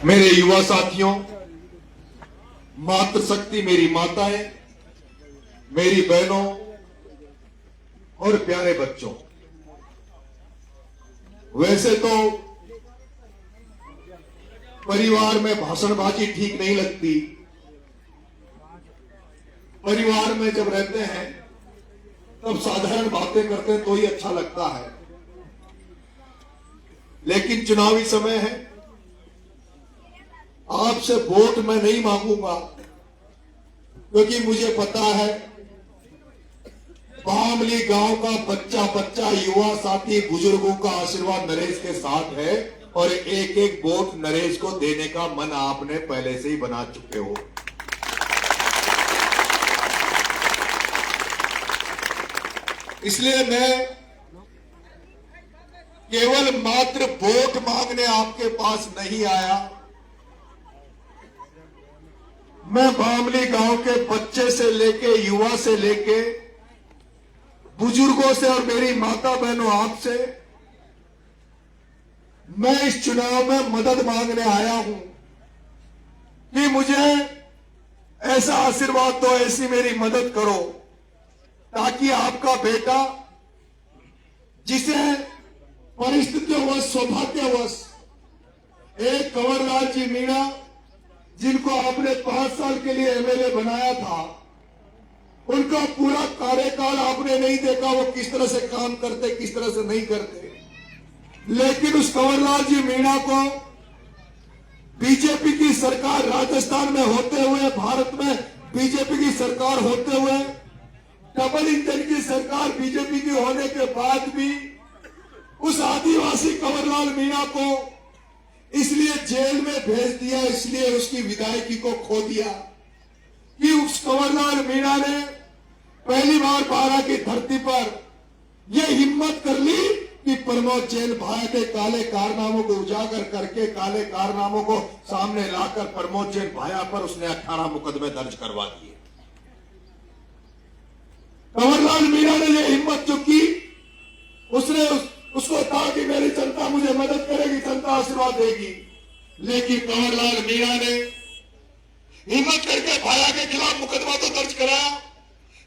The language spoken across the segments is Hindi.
मेरे युवा साथियों, मातृशक्ति मेरी माताएं, मेरी बहनों और प्यारे बच्चों, वैसे तो परिवार में भाषणबाजी ठीक नहीं लगती। परिवार में जब रहते हैं तब साधारण बातें करते हैं तो ही अच्छा लगता है, लेकिन चुनावी समय है, आपसे वोट मैं नहीं मांगूंगा, क्योंकि मुझे पता है बामली गांव का बच्चा बच्चा युवा साथी बुजुर्गों का आशीर्वाद नरेश के साथ है और एक एक वोट नरेश को देने का मन आपने पहले से ही बना चुके हो। इसलिए मैं केवल मात्र वोट मांगने आपके पास नहीं आया, मैं बामली गांव के बच्चे से लेके युवा से लेके बुजुर्गों से और मेरी माता बहनों आपसे मैं इस चुनाव में मदद मांगने आया हूं कि मुझे ऐसा आशीर्वाद दो, ऐसी मेरी मदद करो ताकि आपका बेटा, जिसे परिस्थितियोंवश सौभाग्यवश एक कंवरलाल जी मीणा, जिनको आपने 5 साल के लिए एमएलए बनाया था, उनका पूरा कार्यकाल आपने नहीं देखा, वो किस तरह से काम करते किस तरह से नहीं करते, लेकिन उस कंवरलाल जी मीणा को बीजेपी की सरकार राजस्थान में होते हुए, भारत में बीजेपी की सरकार होते हुए, डबल इंजन की सरकार बीजेपी की होने के बाद भी उस आदिवासी कंवरलाल मीणा को इसलिए जेल में भेज दिया, इसलिए उसकी विधायकी को खो दिया कि उस कंवरलाल मीणा ने पहली बार बारा की धरती पर यह हिम्मत कर ली कि प्रमोद जैन भाई के काले कारनामों को उजागर करके, काले कारनामों को सामने लाकर प्रमोद जैन भाया पर उसने 18 मुकदमे दर्ज करवा दिए। कंवरलाल मीणा ने यह हिम्मत जो की, उसने उसको कहा कि मेरी जनता मुझे मदद करेगी, जनता आशीर्वाद देगी, लेकिन कंवरलाल मीणा ने हिम्मत करके भाया के खिलाफ मुकदमा तो दर्ज कराया,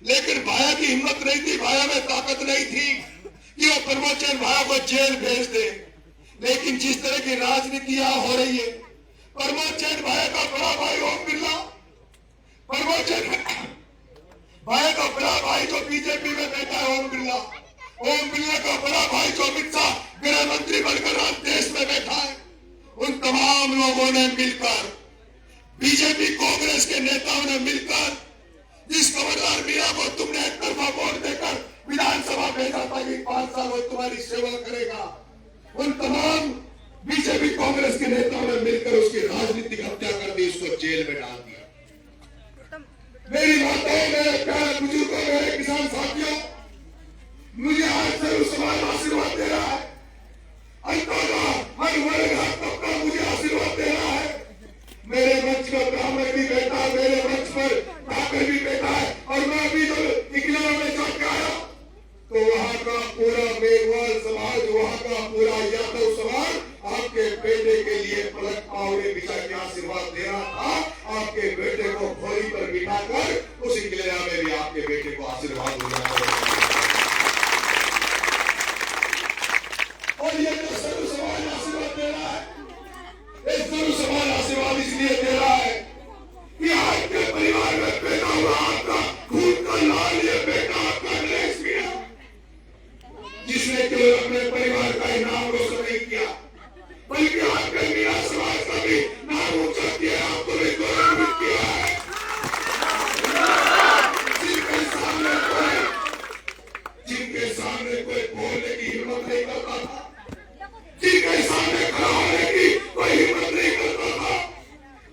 लेकिन भाया की हिम्मत नहीं थी, भाया में ताकत नहीं थी कि वो प्रमोद जैन भाया को जेल भेज दे। लेकिन जिस तरह की राजनीति यहां हो रही है, प्रमोद जैन भाया का बड़ा भाई ओम बिरला, प्रमोद जैन भाया का बड़ा भाई जो बीजेपी में बैठा है ओम बिरला का बड़ा भाई जो अमित शाह गृह मंत्री बनकर आज देश में बैठा है, उन तमाम लोगों ने मिलकर, बीजेपी कांग्रेस के नेताओं ने मिलकर जिस कंवरलाल मीणा को तुमने एक तरफा वोट देकर विधानसभा भेजा था कि 5 साल वो तुम्हारी सेवा करेगा, उन तमाम बीजेपी कांग्रेस के नेताओं ने मिलकर उसकी राजनीतिक हत्या कर दी, उसको जेल में डाल दिया। मेरी माताओं, मेरे प्यारे बुजुर्गों, मेरे किसान साथियों, मुझे आज सर्व समाज आशीर्वाद दे रहा है, अंतों हर वर्ग हर तबका मुझे आशीर्वाद दे रहा है। मेरे मंच पर ब्राह्मण भी बैठा है, मेरे मंच पर ठाकर भी बैठा है, और मैं अभी जो इकलौता में जाके आया तो वहां का पूरा मेघवाल समाज, वहां का पूरा यादव समाज आपके बेटे के लिए पलक पावड़े बिछा के आशीर्वाद दे रहा था। आपके बेटे को खोरी पर बिठाकर उस इकलौता में भी आपके बेटे को आशीर्वाद हो रहा है। और ये जो सर्व समाज आशीर्वाद दे रहा है, ये सर्व समाज आशीर्वाद इसलिए दे रहा है कि आपके परिवार में पैदा हुआ आपका खून का लाल ये बेटा आपका नरेश मीणा, जिसने केवल अपने परिवार का ही नाम रोशन नहीं किया, बल्कि आपके मीणा समाज का भी नाम ऊंचा किया, आपको भी गौरवित किया है। जिनके सामने कोई बोलने की हिम्मत नहीं करता था, जिनके सामने खड़ा होने की कोई हिम्मत नहीं करता था,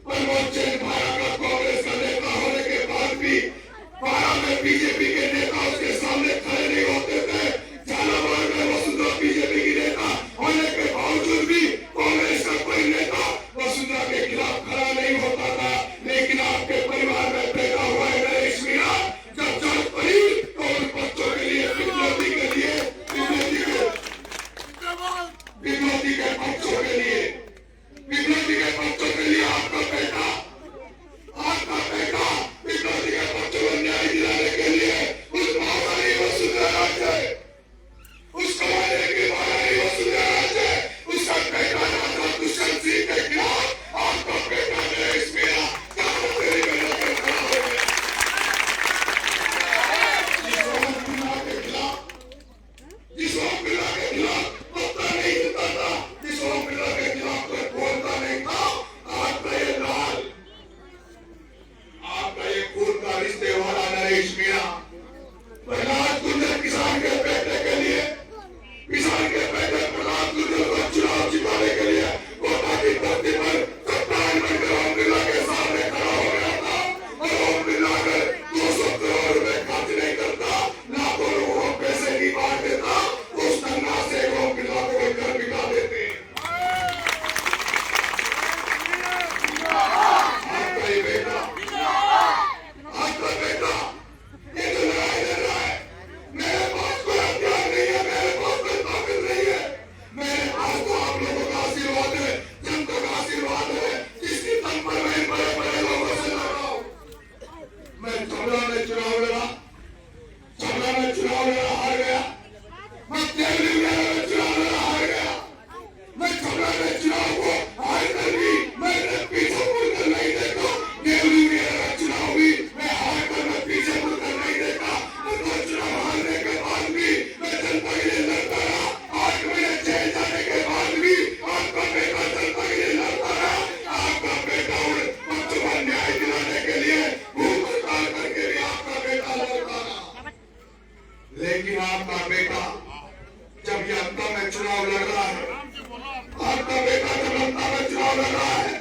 प्रमोद जैन भाया का कांग्रेस का नेता होने के बाद भी पारा में बीजेपी के नेता उसके सामने खड़े नहीं होते थे। झालावाड़ में वसुंधरा बीजेपी की नेता होने के बावजूद भी कांग्रेस का कोई नेता वसुंधरा के खिलाफ खड़ा नहीं होता था। लेकिन आपके परिवार में पैदा हुआ है नरेश मीणा, जब जरूरत पड़ी तो उन बच्चों के लिए, विद्यार्थी के लिए, विरोधी के पक्षों के लिए, विरोधी के पक्षों के लिए आपका बेटा विरोधी के पक्षों को न्याय दिलाने के लिए उस महारानी वसुंधरा से, उस कमाने की महारानी वसुंधरा से उसका बेटा राजा दुष्यंत सिंह के खिलाफ आपका बेटा नरेश मीणा कानूनी करने के खड़ा हो गया। जिस ओम बिरला के खिलाफ पत्ता नहीं हिलता था, जिस ओम बिरला के खिलाफ कोई बोलता नहीं था, आपका ये लाल, आपका ये खून का रिश्ते वाला नरेश मीणा प्रहलाद गुर्जर किसान के बेटे के लिए, किसान के बेटे प्रहलाद गुर्जर को चुनाव जिताने के लिए कोटा की धरती पर कप्तान बनकर ओम बिरला के सामने खड़ा हो गया था। और ओम बिरला अगर 200 करोड़ रुपए खर्च नहीं करता, लाखों लोगों को पैसे नहीं बांट देता, उस धन्ना से ओम बिरला को घर बिठा देते। आपका ये बेटा, आपका बेटा ये जो लड़ाई लड़ रहा है, मेरे पास कोई हथियार नहीं है, मेरे पास कोई ताकत नहीं है, मेरे पास तो आप लोगों का आशीर्वाद है, जनता का आशीर्वाद है, जिसकी तन पर मैं बड़े बड़े लोगों से लड़ रहा हूं। मैं छपरा में चुनाव लड़ा, हार गया। मैं देवली में चुनाव लड़ा, हार गया। मैं छपरा में चुनाव को हार कर भी मैंने पीछे मुड़कर नहीं देखा। देवली में चुनाव भी मैं हार कर मैं पीछे मुड़कर नहीं देखा। मैं तो चुनाव हारने के बाद भी मैं जनता के लिए लड़ता रहा। 8 महीने जेल जाने के बाद भी आपका बेटा जनता के लिए लड़ता रहा। आपका बेटा उन बच्चों को न्याय दिलाने के लिए भूख हड़ताल करके भी आपका बेटा लड़ता रहा। लेकिन आपका बेटा जब जनता में चुनाव लड़ रहा है, आपका बेटा जब जनता में चुनाव लड़ रहा है,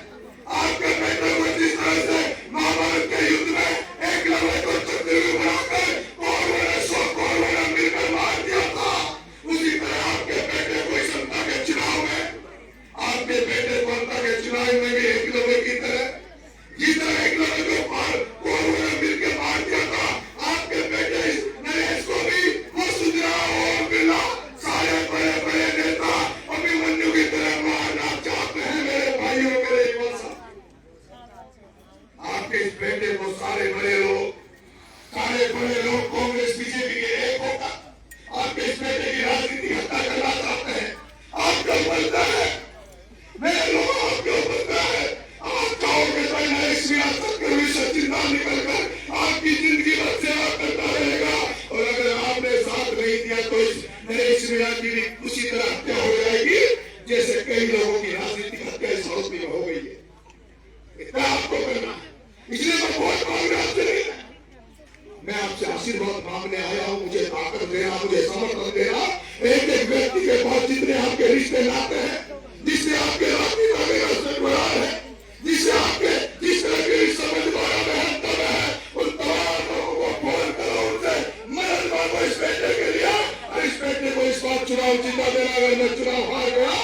आपके बेटे को जिस तरह से महाभारत के युद्ध में एक लड़ाई को चक्रव्यूह बनाकर कौरवों ने 100 कौरवों ने मिलकर मार दिया था, उसी तरह आपके बेटे को इस जनता के चुनाव में, आपके बेटे को जनता के चुनाव में भी एक लड़ाई की तरह, जिस तरह एक लड़ाई को कौरवों ने मिलकर मार दिया था, आपके बेटे नरेश को भी वसुंधरा और बिरला सारे बड़े बड़े नेता अभिमन्यु की तरह मारना चाहते हैं। मेरे भाइयों, मेरे युवा साथी, आपके इस बेटे को सारे बड़े लोग कांग्रेस बीजेपी के एक होकर आपके इस बेटे की राजनीति हत्या करना चाहते हैं। आपका बनता है, मेरे लोग आपके बनता है, आप चाहोगे तो नरेश मीणा चक्रव्यूह से जिंदा निकलकर आपकी जिंदगी भर सेवा करता रहेगा। और अगर आपने साथ नहीं दिया तो इस नरेश मीणा की भी उसी तरह हत्या हो जाएगी जैसे कई लोगों की राजनीतिक हत्या इस हाउस में हो गई है। इतना आपको करना है, इसलिए मैं वोट मांगने आपसे नहीं है, मैं आपसे आशीर्वाद मांगने आया हूं। मुझे ताकत देना, मुझे समर्थन देना। एक एक व्यक्ति के पास जितने आपके रिश्ते नाते हैं, जिससे आपके राजनीति का व्यवस्था बड़ा है, जिससे आपके जिस तरह के समझ द्वारा में है, उन तमाम लोगों को फोन करो, उनसे मदद मांगो इस बेटे के लिए। और इस बेटे को इस बार चुनाव जीता देना। अगर मैं चुनाव हार गया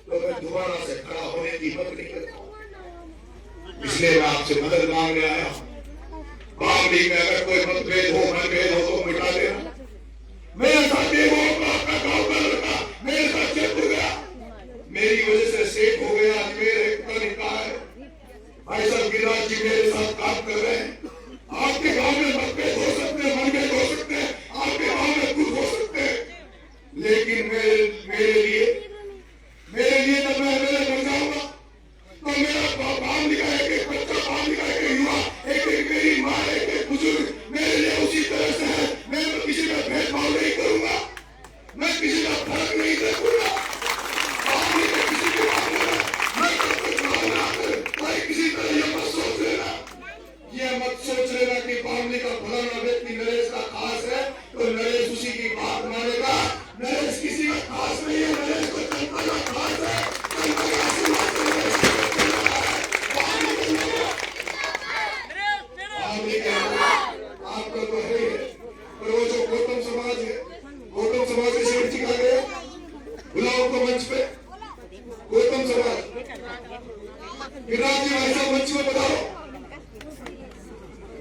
तो मैं दोबारा से खड़ा होने की हिम्मत नहीं करता। इसलिए मैं आपसे मदद मांगने आया हूं। बावली में अगर कोई मतभेद हो, मनभेद हो तो मिटा देना। मेरे साथ आपका गांव का लड़का मेरे साथ जयपुर गया, मेरी वजह से सेठ हो गया, मेरे निकाह है। भाई साहब गिरिराज जी मेरे साथ काम कर रहे हैं। आपके गांव में मतभेद हो सकते हैं, मनभेद हो सकते हैं, आपके गांव में कुछ हो सकते हैं, लेकिन मेरे लिए जब मैं मेरे बन जाऊंगा तो मेरा बाप लिखा है, एक बच्चा बाप लिखा है, युवा, एक मेरी माँ, एक बुजुर्ग मेरे लिए उसी तरह से है। मैं किसी का भेदभाव नहीं करूंगा, मैं किसी का फर्क नहीं देखूंगा। किसी के बात में मैं किसी तरह ये मत सोच लेना कि बावली का फलाना व्यक्ति नरेश का खास है तो नरेश उसी की बात मानेगा। नरेश किसी का खास नहीं है, नरेश को जनता का खास है। आपका तो है, पर वो जो गौतम समाज है, गौतम समाज के सेठ जी का गया, बुलाओ को मंच पे। गौतम समाज गिरिराज जी भाई साहब मंच में बताओ।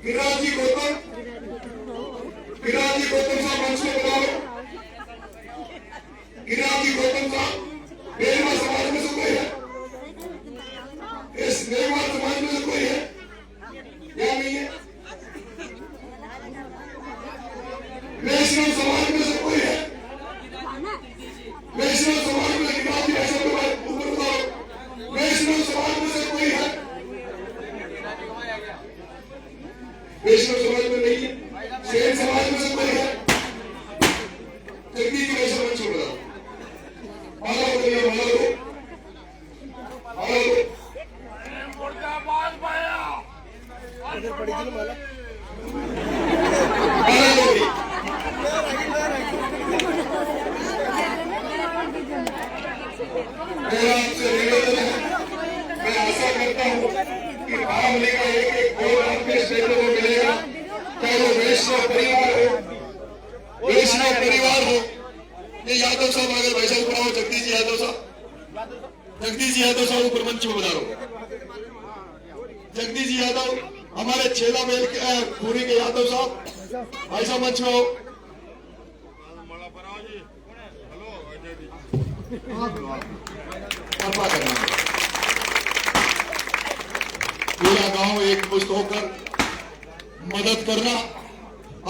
गिरिराज जी गौतम साहब मंच में बताओ। गिरिराज मीनाक्षी गौतम साहब मेघवाल समाज में से कोई है? इस मेघवाल समाज में से कोई है या नहीं है? वैष्णव समाज में से कोई है? वैष्णव समाज में गिनाती ऐसा ऊपर बताओ, वैष्णव समाज में से कोई है? वैष्णव समाज में नहीं है। सेन समाज में से कोई है? जगदीश जी वैसा मत छोड़ रहा माला को दिया, माला को मेरा आपसे निवेदन है, मैं आशा करता हूँ कि मामले का एक एक कोड आपके देखने को मिलेगा, चाहे वो वैष्णव परिवार हो, वैष्णव परिवार हो। ये यादव साहब अगर वैसा ऊपर आओ, जगदीश जी यादव साहब, जगदीश जी यादव साहब ऊपर मंच में बता जगदीश जी यादव, हमारे छेला मेल के पूरी के यादव साहब ऐसा मंच में हो। पूरा गांव एक पुष्ट होकर मदद करना।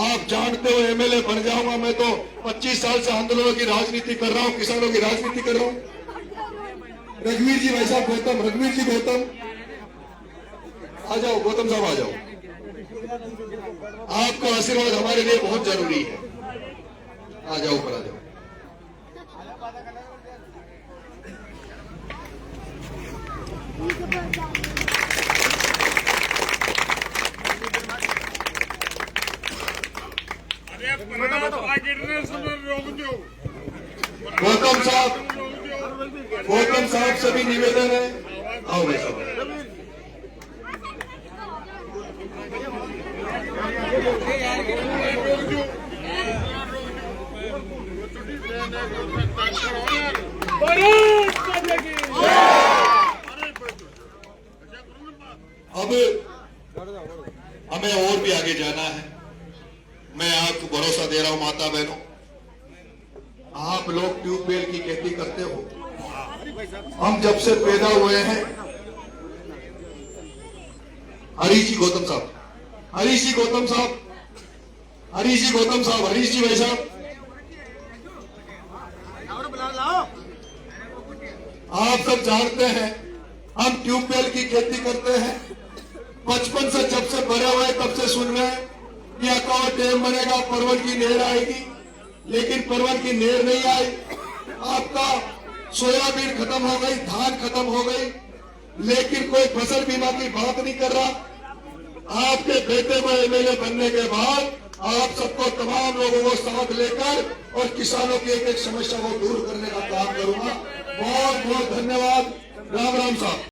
आप जानते हो एमएलए बन जाऊंगा मैं तो 25 साल से आंदोलनों की राजनीति कर रहा हूं, किसानों की राजनीति कर रहा हूं। रघुवीर जी भाई साहब गौतम, रघुवीर जी गौतम आ जाओ, गौतम साहब आ जाओ। आपका आशीर्वाद हमारे लिए बहुत जरूरी है। आ जाओ, ऊपर आ जाओ। गौतम साहब से भी निवेदन है, आओ भाई साहब। अब हमें और भी आगे जाना है। मैं आपको भरोसा दे रहा हूं माता बहनों, आप लोग ट्यूबवेल की खेती करते हो। हम जब से पैदा हुए हैं, हरीश जी गौतम साहब, हरीश जी गौतम साहब, हरीश जी गौतम साहब, हरीश जी भाई साहब, आप सब जानते हैं हम ट्यूबवेल की खेती करते हैं। बचपन से जब से बड़े हुए तब से सुन रहे हैं कि अकाउंट डैम बनेगा, परवल की नहर आएगी, लेकिन परवल की नहर नहीं आई। आपका सोयाबीन खत्म हो गई, धान खत्म हो गई, लेकिन कोई फसल बीमा की बात नहीं कर रहा। आपके बेटे को एमएलए बनने के बाद आप सबको, तमाम लोगों को साथ लेकर और किसानों की एक एक समस्या को दूर करने का काम करूंगा। बहुत बहुत धन्यवाद। राम राम साहब।